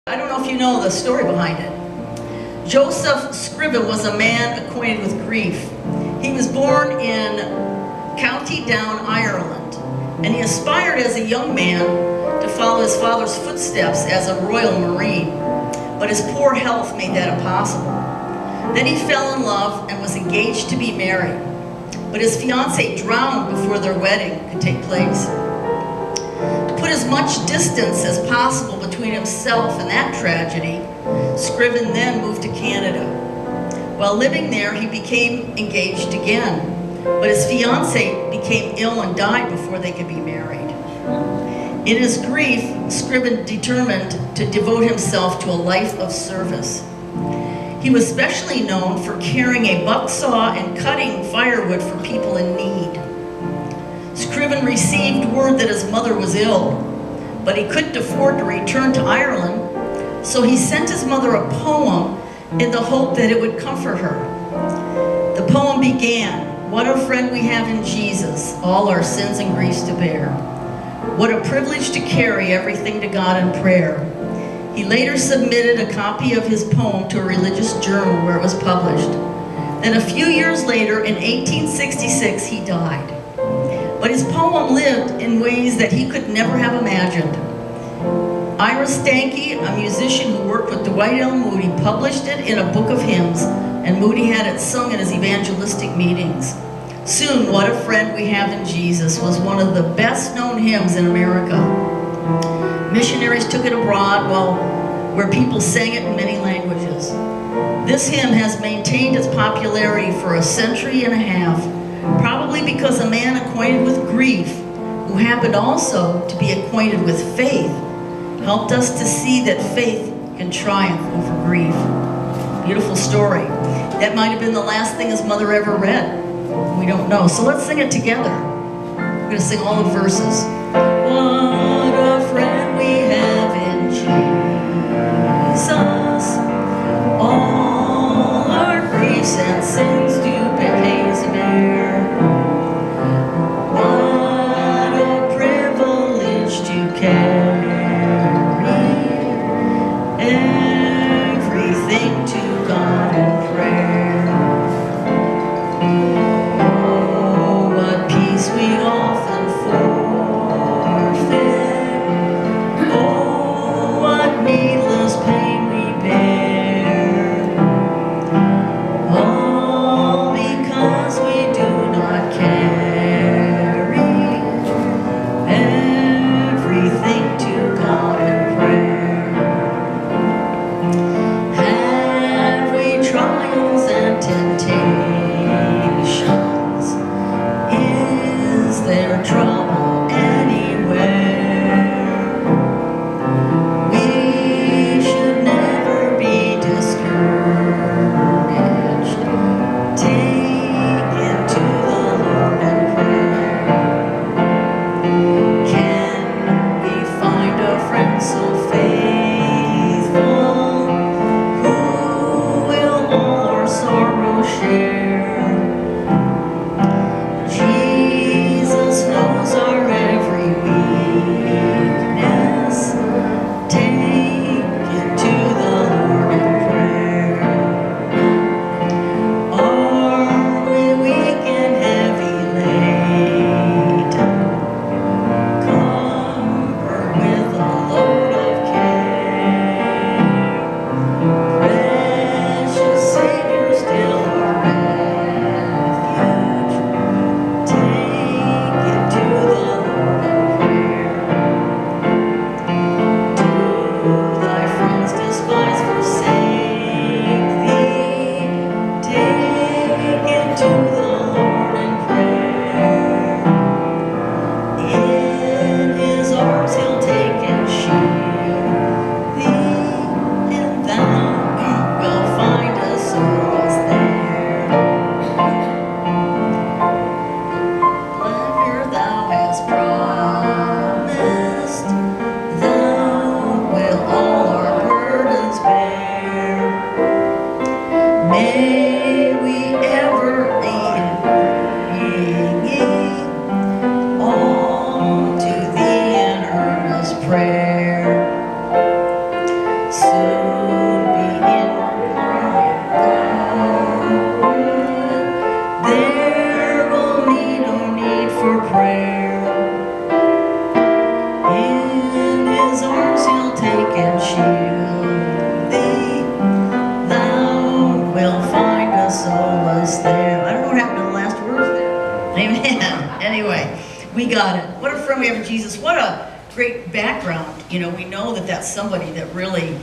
I don't know if you know the story behind it. Joseph Scriven was a man acquainted with grief. He was born in County Down, Ireland, and he aspired as a young man to follow his father's footsteps as a Royal Marine, but his poor health made that impossible. Then he fell in love and was engaged to be married, but his fiancée drowned before their wedding could take place. To put as much distance as possible between himself and that tragedy, Scriven then moved to Canada. While living there, he became engaged again, but his fiancée became ill and died before they could be married. In his grief, Scriven determined to devote himself to a life of service. He was specially known for carrying a bucksaw and cutting firewood for people in need. Scriven received word that his mother was ill, but he couldn't afford to return to Ireland, so he sent his mother a poem in the hope that it would comfort her. The poem began, "What a friend we have in Jesus, all our sins and griefs to bear. What a privilege to carry everything to God in prayer." He later submitted a copy of his poem to a religious journal where it was published. Then a few years later, in 1866, he died. But his poem lived in ways that he could never have imagined. Ira Stanky, a musician who worked with Dwight L. Moody, published it in a book of hymns, and Moody had it sung at his evangelistic meetings. Soon, "What a Friend We Have in Jesus" was one of the best-known hymns in America. Missionaries took it abroad where people sang it in many languages. This hymn has maintained its popularity for a century and a half, probably because a man acquainted with grief, who happened also to be acquainted with faith, helped us to see that faith can triumph over grief. Beautiful story. That might have been the last thing his mother ever read. We don't know. So let's sing it together. We're going to sing all the verses. What a friend we have in Jesus. All our griefs and sins do pays bear. What a privilege to carry everything to God in prayer. Oh, what peace we often forfeit. soon be in quiet. There will be no need for prayer. In his arms he'll take and shield thee. Thou wilt find a solace there. I don't know what happened to the last words there. Amen. Anyway, we got it. What a friend we have in Jesus. What a great background. You know, we know that that's somebody that really